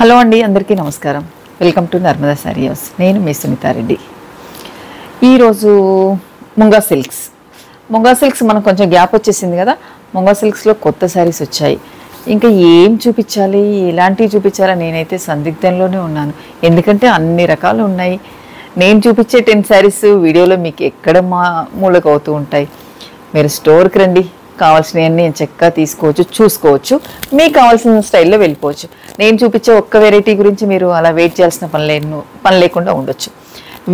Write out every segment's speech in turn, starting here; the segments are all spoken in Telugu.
హలో అండి, అందరికీ నమస్కారం. Welcome to Narmada sorry house. నేను మీ సునీతారెడ్డి. ఈరోజు ముంగా సిల్క్స్ మనకు కొంచెం గ్యాప్ వచ్చేసింది కదా. ముంగా సిల్క్స్లో కొత్త శారీస్ వచ్చాయి. ఇంకా ఏం చూపించాలి, ఎలాంటివి చూపించాలా నేనైతే సందిగ్ధంలోనే ఉన్నాను. ఎందుకంటే అన్ని రకాలు ఉన్నాయి. నేను చూపించే 10 శారీస్ వీడియోలో మీకు ఎక్కడ మూలక అవుతూ ఉంటాయి. మీరు స్టోర్కి రండి, కావాల్సినవన్నీ చక్కగా తీసుకోవచ్చు, చూసుకోవచ్చు, మీకు కావాల్సిన స్టైల్లో వెళ్ళిపోవచ్చు. నేను చూపించే ఒక్క వెరైటీ గురించి మీరు అలా వెయిట్ చేయాల్సిన పని లేకుండా ఉండొచ్చు.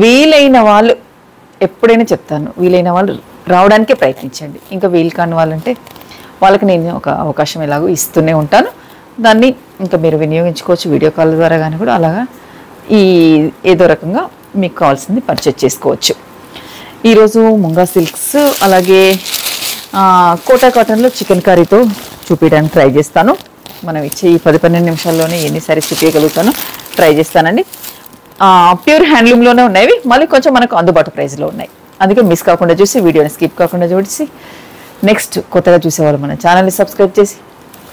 వీలైన వాళ్ళు, ఎప్పుడైనా చెప్తాను, వీలైన వాళ్ళు రావడానికే ప్రయత్నించండి. ఇంకా వీలు కాని వాళ్ళంటే వాళ్ళకి నేను ఒక అవకాశం ఎలాగో ఇస్తూనే ఉంటాను. దాన్ని ఇంకా మీరు వినియోగించుకోవచ్చు. వీడియో కాల్ ద్వారా కానీ కూడా అలాగా ఏదో రకంగా మీకు కావాల్సింది పర్చేజ్ చేసుకోవచ్చు. ఈరోజు ముంగా సిల్క్స్ అలాగే కోటా కాటన్లో చికెన్ కర్రీతో చూపించడానికి ట్రై చేస్తాను. మనం ఇచ్చే ఈ 10-12 నిమిషాల్లోనే ఎన్ని సారీస్ చూపించగలుగుతానో ట్రై చేస్తానండి. ప్యూర్ హ్యాండ్లూమ్లోనే ఉన్నాయి, మళ్ళీ కొంచెం మనకు అందుబాటు ప్రైస్లో ఉన్నాయి. అందుకే మిస్ కాకుండా చూసి, వీడియోని స్కిప్ కాకుండా చూసి, నెక్స్ట్ కొత్తగా చూసేవాళ్ళు మన ఛానల్ని సబ్స్క్రైబ్ చేసి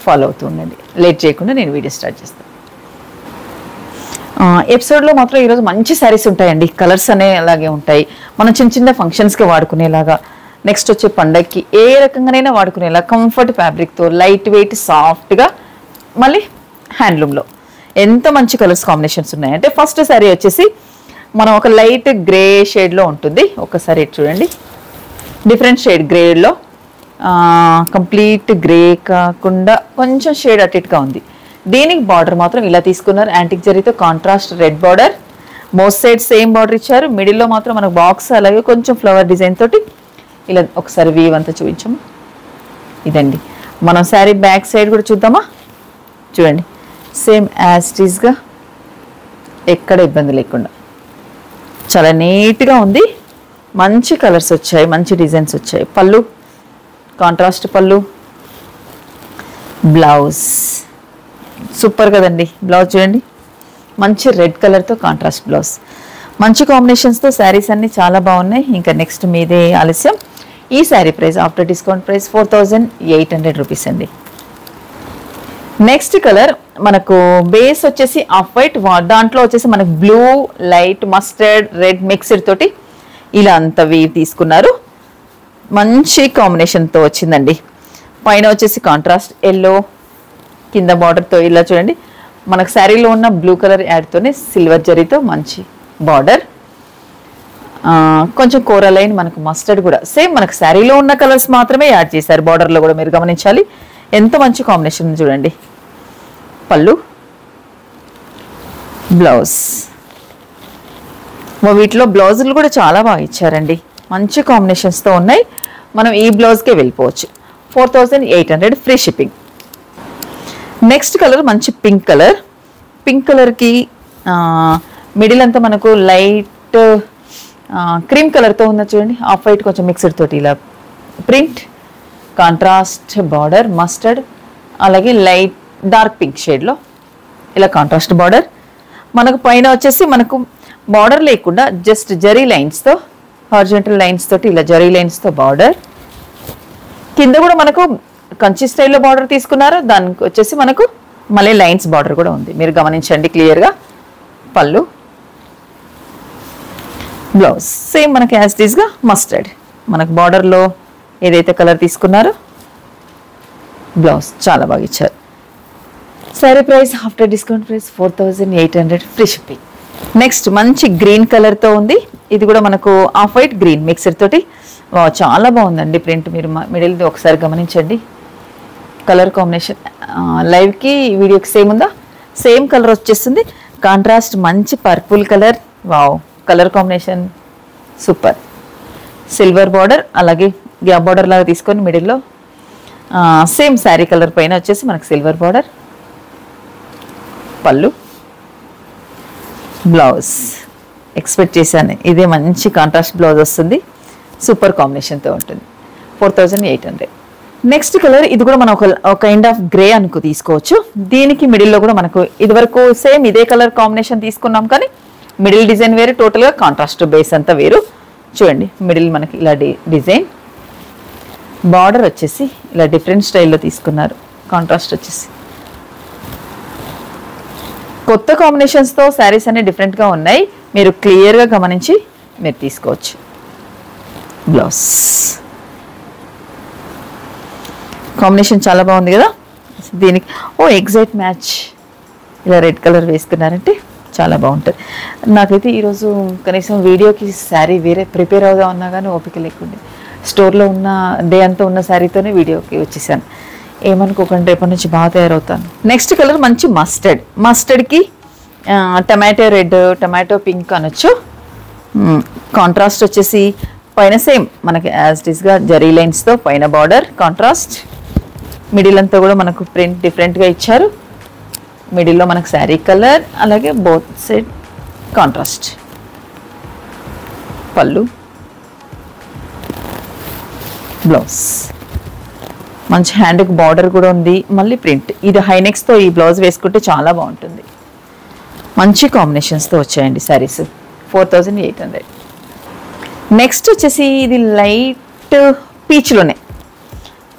ఫాలో అవుతూ ఉండండి. లేట్ చేయకుండా నేను వీడియో స్టార్ట్ చేస్తాను. ఎపిసోడ్లో మాత్రం ఈరోజు మంచి శారీస్ ఉంటాయండి. కలర్స్ అనే అలాగే ఉంటాయి. మనం చిన్న చిన్న ఫంక్షన్స్కి వాడుకునేలాగా, నెక్స్ట్ వచ్చే పండగకి ఏ రకంగానైనా వాడుకునేలా కంఫర్ట్ ఫ్యాబ్రిక్తో, లైట్ వెయిట్, సాఫ్ట్గా, మళ్ళీ హ్యాండ్లూమ్లో ఎంత మంచి కలర్స్ కాంబినేషన్స్ ఉన్నాయంటే, ఫస్ట్ శారీ వచ్చేసి మనం ఒక లైట్ గ్రే షేడ్లో ఉంటుంది. ఒకసారి చూడండి, డిఫరెంట్ షేడ్ గ్రేడ్లో, కంప్లీట్ గ్రే కాకుండా కొంచెం షేడ్ అటుగా ఉంది. దీనికి బార్డర్ మాత్రం ఇలా తీసుకున్నారు, యాంటిక్ జరీతో contrast red border. Most side same border ఇచ్చారు. మిడిల్లో మాత్రం మనకు బాక్స్ అలాగే కొంచెం ఫ్లవర్ డిజైన్ తోటి ఇలా ఒకసారి వీవ్ అంతా చూపించము. ఇదండి మనం శారీ బ్యాక్ సైడ్ కూడా చూద్దామా. చూడండి, సేమ్ యాజ్ ఇట్ ఈస్గా, ఎక్కడ ఇబ్బంది లేకుండా చాలా నీట్గా ఉంది. మంచి కలర్స్ వచ్చాయి, మంచి డిజైన్స్ వచ్చాయి. పళ్ళు కాంట్రాస్ట్ పళ్ళు, బ్లౌజ్ సూపర్ కదండి. బ్లౌజ్ చూడండి, మంచి రెడ్ కలర్తో కాంట్రాస్ట్ బ్లౌజ్. మంచి కాంబినేషన్స్తో శారీస్ అన్నీ చాలా బాగున్నాయి. ఇంకా నెక్స్ట్ మీదే ఆలస్యం. ఈ sari price after discount price 4800 rupees అండి. నెక్స్ట్ కలర్ మనకు బేస్ వచ్చేసి ఆఫ్ వైట్, దాంట్లో వచ్చేసి మనకు blue, light mustard, red mixed తోటి ఇలా అంత వీవ్ తీసుకున్నారు. మంచి కాంబినేషన్తో వచ్చిందండి. పైన వచ్చేసి కాంట్రాస్ట్ ఎల్లో, కింద బార్డర్తో ఇలా చూడండి. మనకు శారీలో ఉన్న బ్లూ కలర్ యాడ్తోనే సిల్వర్ జరీతో మంచి బార్డర్. కొంచెం కోరా లైన్, మనకు మస్టర్డ్ కూడా సేమ్ మనకు శారీలో ఉన్న కలర్స్ మాత్రమే యాడ్ చేశారు. బార్డర్లో కూడా మీరు గమనించాలి. ఎంత మంచి కాంబినేషన్ చూడండి. పళ్ళు, బ్లౌజ్. వీటిలో బ్లౌజులు కూడా చాలా బాగా ఇచ్చారండి. మంచి కాంబినేషన్స్తో ఉన్నాయి. మనం ఈ బ్లౌజ్కే వెళ్ళిపోవచ్చు. 4800 ఫ్రీ షిప్పింగ్. నెక్స్ట్ కలర్ మంచి పింక్ కలర్. పింక్ కలర్కి మిడిల్ అంతా మనకు లైట్ క్రీమ్ కలర్తో ఉన్న చూడండి. ఆఫ్ వైట్ కొంచెం మిక్స్డ్ తోటి ఇలా ప్రింట్, కాంట్రాస్ట్ బార్డర్ మస్టర్డ్, అలాగే లైట్ డార్క్ పింక్ షేడ్లో ఇలా కాంట్రాస్ట్ బార్డర్. మనకు పైన వచ్చేసి మనకు బార్డర్ లేకుండా జస్ట్ జరీ లైన్స్తో, హారిజాంటల్ లైన్స్ తోటి ఇలా జరీ లైన్స్తో బార్డర్. కింద కూడా మనకు కంచి స్టైల్లో బార్డర్ తీసుకున్నారు. దానికి వచ్చేసి మనకు మళ్ళీ లైన్స్ బార్డర్ కూడా ఉంది, మీరు గమనించండి క్లియర్గా. పళ్ళు, బ్లౌజ్ సేమ్ మనకి యాజ్ ఇట్ ఈస్గా మస్టర్డ్. మనకు బార్డర్లో ఏదైతే కలర్ తీసుకున్నారో బ్లౌజ్ చాలా బాగా ఇచ్చారు. Sari price after discount price 4800 free shipping. Next మంచి గ్రీన్ కలర్తో ఉంది. ఇది కూడా మనకు ఆఫ్ వైట్ గ్రీన్ మిక్సర్ తోటి చాలా బాగుందండి ప్రింట్. మీరు మిడిల్ది ఒకసారి గమనించండి. కలర్ కాంబినేషన్ లైవ్కి వీడియోకి సేమ్ ఉందా? సేమ్ కలర్ వచ్చేస్తుంది. కాంట్రాస్ట్ మంచి purple colour. Wow, colour combination super. Silver border, అలాగే గ్యాప్ బార్డర్ లాగా తీసుకొని మిడిల్లో సేమ్ శారీ కలర్ పైన వచ్చేసి మనకు సిల్వర్ బార్డర్. పళ్ళు, బ్లౌజ్ ఎక్స్పెక్ట్ చేశాను. ఇదే మంచి కాంట్రాస్ట్ బ్లౌజ్ వస్తుంది. సూపర్ కాంబినేషన్తో ఉంటుంది. 4800. నెక్స్ట్ కలర్ ఇది కూడా మనం ఒక కైండ్ ఆఫ్ గ్రే అనుకు తీసుకోవచ్చు. దీనికి మిడిల్లో కూడా మనకు ఇదివరకు సేమ్ ఇదే కలర్ కాంబినేషన్ తీసుకున్నాం, కానీ మిడిల్ డిజైన్ వేరు, టోటల్గా కాంట్రాస్ట్ బేస్ అంతా వేరు. చూడండి, మిడిల్ మనకి ఇలా డిజైన్, బార్డర్ వచ్చేసి ఇలా డిఫరెంట్ స్టైల్లో తీసుకున్నారు. కాంట్రాస్ట్ వచ్చేసి కొత్త కాంబినేషన్స్తో శారీస్ అన్ని డిఫరెంట్గా ఉన్నాయి, మీరు క్లియర్గా గమనించి మీరు తీసుకోవచ్చు. బ్లౌజ్ కాంబినేషన్ చాలా బాగుంది కదా. దీనికి ఎగ్జాక్ట్ మ్యాచ్ ఇలా రెడ్ కలర్ వేసుకున్నారంటే చాలా బాగుంటుంది. నాకైతే ఈరోజు కనీసం వీడియోకి శారీ వేరే ప్రిపేర్ అవుదా ఉన్నా కానీ ఓపిక లేకుండే, స్టోర్లో ఉన్న డే అంతా ఉన్న శారీతోనే వీడియోకి వచ్చేసాను. ఏమనుకోకండి, రేపటి నుంచి బాగా తయారవుతాను. నెక్స్ట్ కలర్ మంచి మస్టర్డ్కి టమాటో రెడ్, టమాటో పింక్ అనొచ్చు. కాంట్రాస్ట్ వచ్చేసి పైన సేమ్ మనకి యాజ్ ఇట్ ఈస్గా జరీ లైన్స్తో పైన బార్డర్ కాంట్రాస్ట్, మిడిల్ అంతా కూడా మనకు ప్రింట్ డిఫరెంట్గా ఇచ్చారు. మిడిల్లో మనకు శారీ కలర్, అలాగే బోత్ సైడ్ కాంట్రాస్ట్. పళ్ళు, బ్లౌజ్ మంచి హ్యాండ్కి బార్డర్ కూడా ఉంది, మళ్ళీ ప్రింట్. ఇది హైనెక్స్తో ఈ బ్లౌజ్ వేసుకుంటే చాలా బాగుంటుంది. మంచి కాంబినేషన్స్తో వచ్చాయండి శారీస్. 4800. నెక్స్ట్ వచ్చేసి ఇది లైట్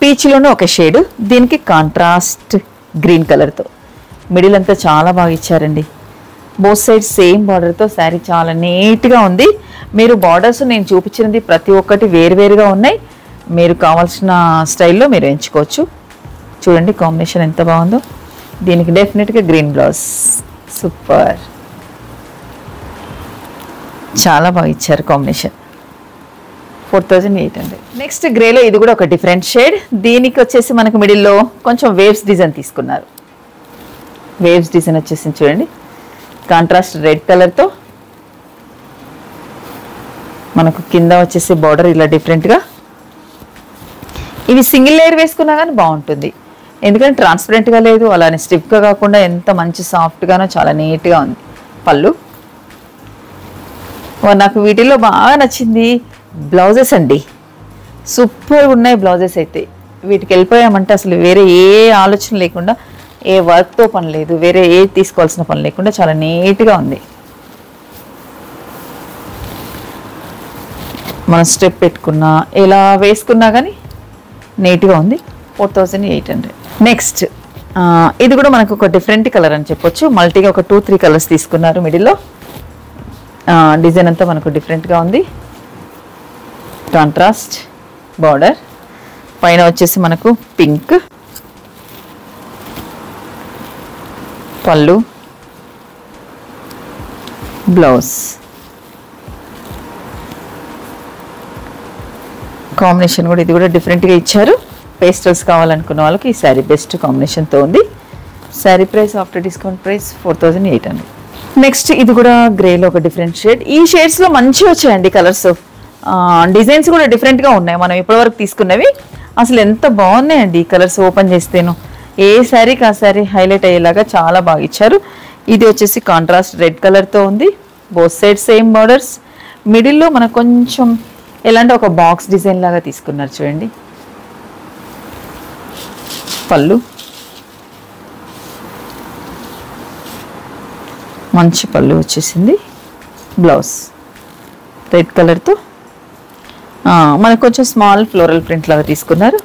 పీచ్లోనే ఒక షేడ్, దీనికి కాంట్రాస్ట్ గ్రీన్ కలర్తో మిడిల్ అంతా చాలా బాగా ఇచ్చారండి. బోత్ సైడ్ సేమ్ బార్డర్తో శారీ చాలా నీట్గా ఉంది. మీరు బార్డర్స్ నేను చూపించినది ప్రతి ఒక్కటి వేరువేరుగా ఉన్నాయి, మీరు కావాల్సిన స్టైల్లో మీరు ఎంచుకోవచ్చు. చూడండి కాంబినేషన్ ఎంత బాగుందో. దీనికి డెఫినెట్గా గ్రీన్ బ్లౌజ్, సూపర్, చాలా బాగా ఇచ్చారు కాంబినేషన్. 4800. నెక్స్ట్ గ్రేలో ఇది కూడా ఒక డిఫరెంట్ షేడ్. దీనికి వచ్చేసి మనకు మిడిల్లో కొంచెం వేవ్స్ డిజైన్ తీసుకున్నారు. వేవ్స్ డిజైన్ వచ్చేసి చూడండి, కాంట్రాస్ట్ రెడ్ కలర్తో మనకు కింద వచ్చేసి బార్డర్ ఇలా డిఫరెంట్గా. ఇవి సింగిల్ లేయర్ వేసుకున్నా కానీ బాగుంటుంది, ఎందుకంటే ట్రాన్స్పరెంట్గా లేదు, అలానే స్టిఫ్గా కాకుండా ఎంత మంచి సాఫ్ట్గానో చాలా నీట్గా ఉంది. పళ్ళు, నాకు వీటిల్లో బాగా నచ్చింది బ్లౌజెస్ అండి, సూపర్ ఉన్నాయి బ్లౌజెస్ అయితే. వీటికి వెళ్ళిపోయామంటే అసలు వేరే ఏ ఆలోచన లేకుండా, ఏ వర్క్తో పని లేదు, వేరే ఏ తీసుకోవాల్సిన పని లేకుండా చాలా నీట్గా ఉంది. మనం స్టెప్ పెట్టుకున్నా ఇలా వేసుకున్నా కానీ నీట్గా ఉంది. 4800. నెక్స్ట్ ఇది కూడా మనకు ఒక డిఫరెంట్ కలర్ అని చెప్పొచ్చు. మల్టీగా ఒక 2-3 కలర్స్ తీసుకున్నారు. మిడిల్లో డిజైన్ అంతా మనకు డిఫరెంట్గా ఉంది. కాంట్రాస్ట్ బార్డర్, పైన వచ్చేసి మనకు పింక్. పళ్ళు, బ్లౌజ్ కాంబినేషన్ కూడా ఇది కూడా డిఫరెంట్గా ఇచ్చారు. పేస్టల్స్ కావాలనుకున్న వాళ్ళకి ఈ శారీ బెస్ట్ కాంబినేషన్తో ఉంది. Sari price after discount price 4800. Next ఇది కూడా గ్రేలో ఒక డిఫరెంట్ షేడ్. ఈ షేడ్స్లో మంచిగా వచ్చాయండి కలర్స్, డిజైన్స్ కూడా డిఫరెంట్గా ఉన్నాయి. మనం ఇప్పటివరకు తీసుకున్నవి అసలు ఎంత బాగున్నాయండి ఈ కలర్స్. ఓపెన్ చేస్తేను ఏ శారీకి ఆ శారీ హైలైట్ అయ్యేలాగా చాలా బాగా ఇచ్చారు. ఇది వచ్చేసి కాంట్రాస్ట్ రెడ్ కలర్తో ఉంది. Both side same borders. మిడిల్లో మనకు కొంచెం ఎలాంటి ఒక బాక్స్ డిజైన్ లాగా తీసుకున్నారు చూడండి. పళ్ళు, మంచి పళ్ళు వచ్చేసింది. బ్లౌజ్ రెడ్ కలర్తో మనకు కొంచెం స్మాల్ ఫ్లోరల్ ప్రింట్ లాగా తీసుకున్నారు.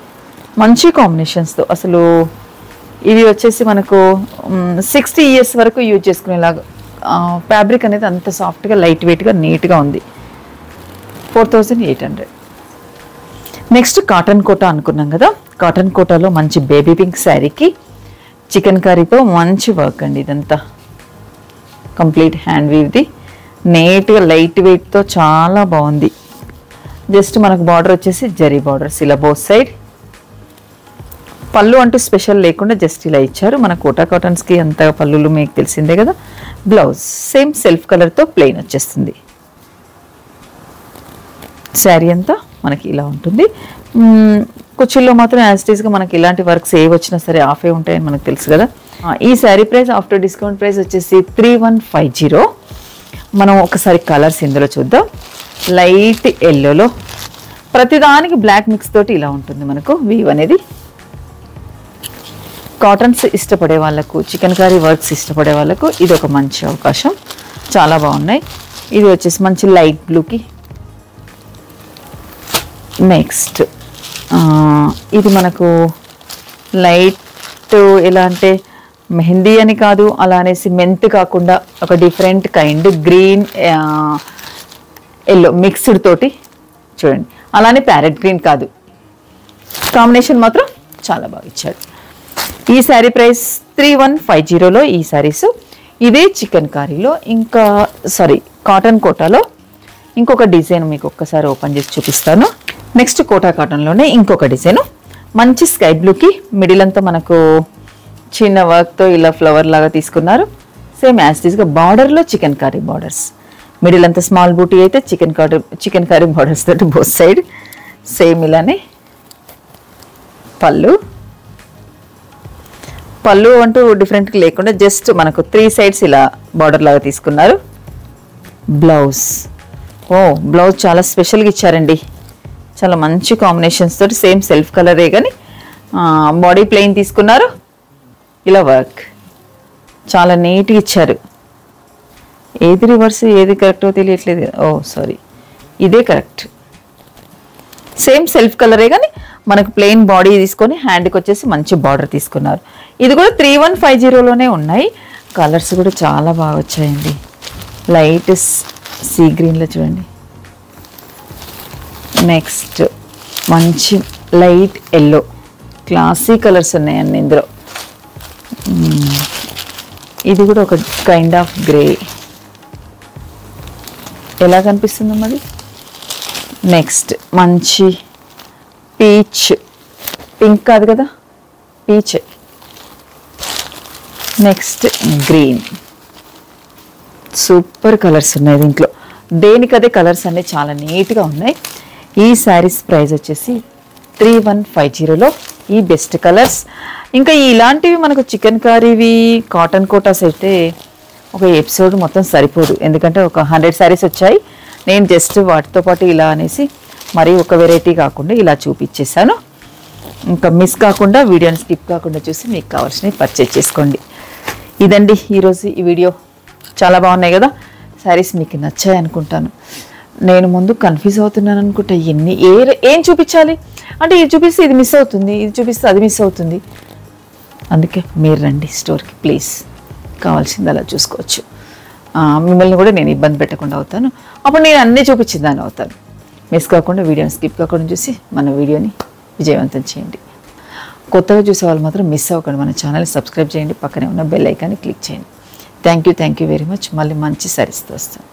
మంచి కాంబినేషన్స్తో. అసలు ఇది వచ్చేసి మనకు 60 years వరకు యూజ్ చేసుకునేలాగా. ఫ్యాబ్రిక్ అనేది అంత సాఫ్ట్గా లైట్ వెయిట్గా నీట్గా ఉంది. 4800. నెక్స్ట్ కాటన్ కోటా అనుకున్నాం కదా. కాటన్ కోటాలో మంచి బేబీ పింక్ శారీకి చికెన్ కర్రీతో మంచి వర్క్ అండి. ఇదంతా కంప్లీట్ హ్యాండ్ వీవ్ది, నీట్గా లైట్ వెయిట్తో చాలా బాగుంది. జస్ట్ మనకు బార్డర్ వచ్చేసి జరీ బార్డర్స్ ఇలా బోత్ సైడ్. పళ్ళు అంటూ స్పెషల్ లేకుండా జస్ట్ ఇలా ఇచ్చారు. మన కోటా కాటన్స్కి అంత పళ్ళులు మీకు తెలిసిందే కదా. బ్లౌజ్ సేమ్ సెల్ఫ్ కలర్తో ప్లెయిన్ వచ్చేస్తుంది. శారీ అంతా మనకి ఇలా ఉంటుంది. కుర్చీల్లో మాత్రం యాజ్ ఇట్ ఈస్గా మనకి ఇలాంటి వర్క్స్ ఏ వచ్చినా సరే ఆఫే ఉంటాయని మనకు తెలుసు కదా. ఈ sari price after discount price వచ్చేసి 3150. మనం ఒకసారి కలర్స్ ఇందులో చూద్దాం. లైట్ ఎల్లోలో ప్రతిదానికి బ్లాక్ మిక్స్ తోటి ఇలా ఉంటుంది మనకు వీవ్ అనేది. కాటన్స్ ఇష్టపడే వాళ్ళకు, చికెన్ కర్రీ వర్క్స్ ఇష్టపడే వాళ్ళకు ఇది ఒక మంచి అవకాశం. చాలా బాగున్నాయి. ఇది వచ్చేసి మంచి లైట్ బ్లూకి. నెక్స్ట్ ఇది మనకు లైట్ ఎలా అంటే మెహందీ అని కాదు, అలా అనేసి మెంత్ కాకుండా ఒక different kind green yellow mixed తోటి చూడండి. అలానే ప్యారెట్ గ్రీన్ కాదు, కాంబినేషన్ మాత్రం చాలా బాగా ఇచ్చాడు. ఈ శారీ ప్రైస్ 3150లో ఈ శారీస్. ఇదే చికెన్ కారీలో ఇంకా కాటన్ కోటాలో ఇంకొక డిజైన్ మీకు ఒక్కసారి ఓపెన్ చేసి చూపిస్తాను. నెక్స్ట్ కోటా కాటన్లోనే ఇంకొక డిజైన్, మంచి స్కై బ్లూకి మిడిల్ అంతా మనకు చిన్న వర్క్తో ఇలా ఫ్లవర్ లాగా తీసుకున్నారు. సేమ్ యాజ్ టీజ్గా బార్డర్లో చికెన్ కర్రీ బార్డర్స్, మిడిల్ అంతా స్మాల్ బూటీ అయితే చికెన్ కర్రీ బార్డర్స్ తోటి బోత్ సైడ్. సేమ్ ఇలానే పళ్ళు అంటూ డిఫరెంట్గా లేకుండా జస్ట్ మనకు 3 సైడ్స్ ఇలా బార్డర్ లాగా తీసుకున్నారు. బ్లౌజ్ చాలా స్పెషల్గా ఇచ్చారండి. చాలా మంచి కాంబినేషన్స్ తోటి సేమ్ సెల్ఫ్ కలరే కానీ బాడీ ప్లెయిన్ తీసుకున్నారు. ఇలా వర్క్ చాలా నీట్గా ఇచ్చారు. ఏది రివర్స్ ఏది కరెక్టో తెలియట్లేదు. ఇదే కరెక్ట్. సేమ్ సెల్ఫ్ కలరే కానీ మనకు ప్లెయిన్ బాడీ తీసుకొని హ్యాండ్కి వచ్చేసి మంచి బార్డర్ తీసుకున్నారు. ఇది కూడా 3150లోనే ఉన్నాయి. కలర్స్ కూడా చాలా బాగా వచ్చాయండి. లైట్ సీ గ్రీన్లో చూడండి. నెక్స్ట్ మంచి లైట్ ఎల్లో, క్లాసీ కలర్స్ ఉన్నాయండి ఇందులో. ఇది కూడా ఒక కైండ్ ఆఫ్ గ్రే, ఎలా కనిపిస్తుంది మరి. నెక్స్ట్ మంచి పీచ్, పింక్ కాదు కదా, peach. Next green, super colours ఉన్నాయి దీంట్లో. దేనికదే కలర్స్ అన్నీ చాలా నీట్గా ఉన్నాయి. ఈ శారీస్ ప్రైస్ వచ్చేసి 3150లో ఈ బెస్ట్ కలర్స్. ఇంకా ఇలాంటివి మనకు చికెన్ కర్రీవి కాటన్ కోటాస్ అయితే ఒక ఎపిసోడ్ మొత్తం సరిపోదు, ఎందుకంటే ఒక 100 శారీస్ వచ్చాయి. నేను జస్ట్ వాటితో పాటు ఇలా అనేసి మరీ ఒక వెరైటీ కాకుండా ఇలా చూపించేశాను. ఇంకా మిస్ కాకుండా వీడియోని స్కిప్ కాకుండా చూసి మీకు కావాల్సినవి పర్చేజ్ చేసుకోండి. ఇదండి ఈరోజు ఈ వీడియో. చాలా బాగున్నాయి కదా శారీస్, మీకు నచ్చాయి అనుకుంటాను. నేను ముందు కన్ఫ్యూజ్ అవుతున్నాను అనుకుంటా, ఏం చూపించాలి అంటే ఇది చూపిస్తే ఇది మిస్ అవుతుంది, ఇది చూపిస్తే అది మిస్ అవుతుంది. అందుకే మీరు రండి స్టోర్కి ప్లీజ్, కావాల్సింది అలా చూసుకోవచ్చు. మిమ్మల్ని కూడా నేను ఇబ్బంది పెట్టకుండా అవుతాను. అప్పుడు నేను అన్నీ చూపించిందాన్ని అవుతాను. మిస్ కాకుండా వీడియోని స్కిప్ కాకుండా చూసి మన వీడియోని విజయవంతం చేయండి. కొత్తగా చూసే వాళ్ళు మాత్రం మిస్ అవ్వకండి. మన ఛానల్ని సబ్స్క్రైబ్ చేయండి, పక్కనే ఉన్న బెల్ ఐకాన్ని క్లిక్ చేయండి. Thank you very much. మళ్ళీ మంచి సారీస్తో వస్తాను.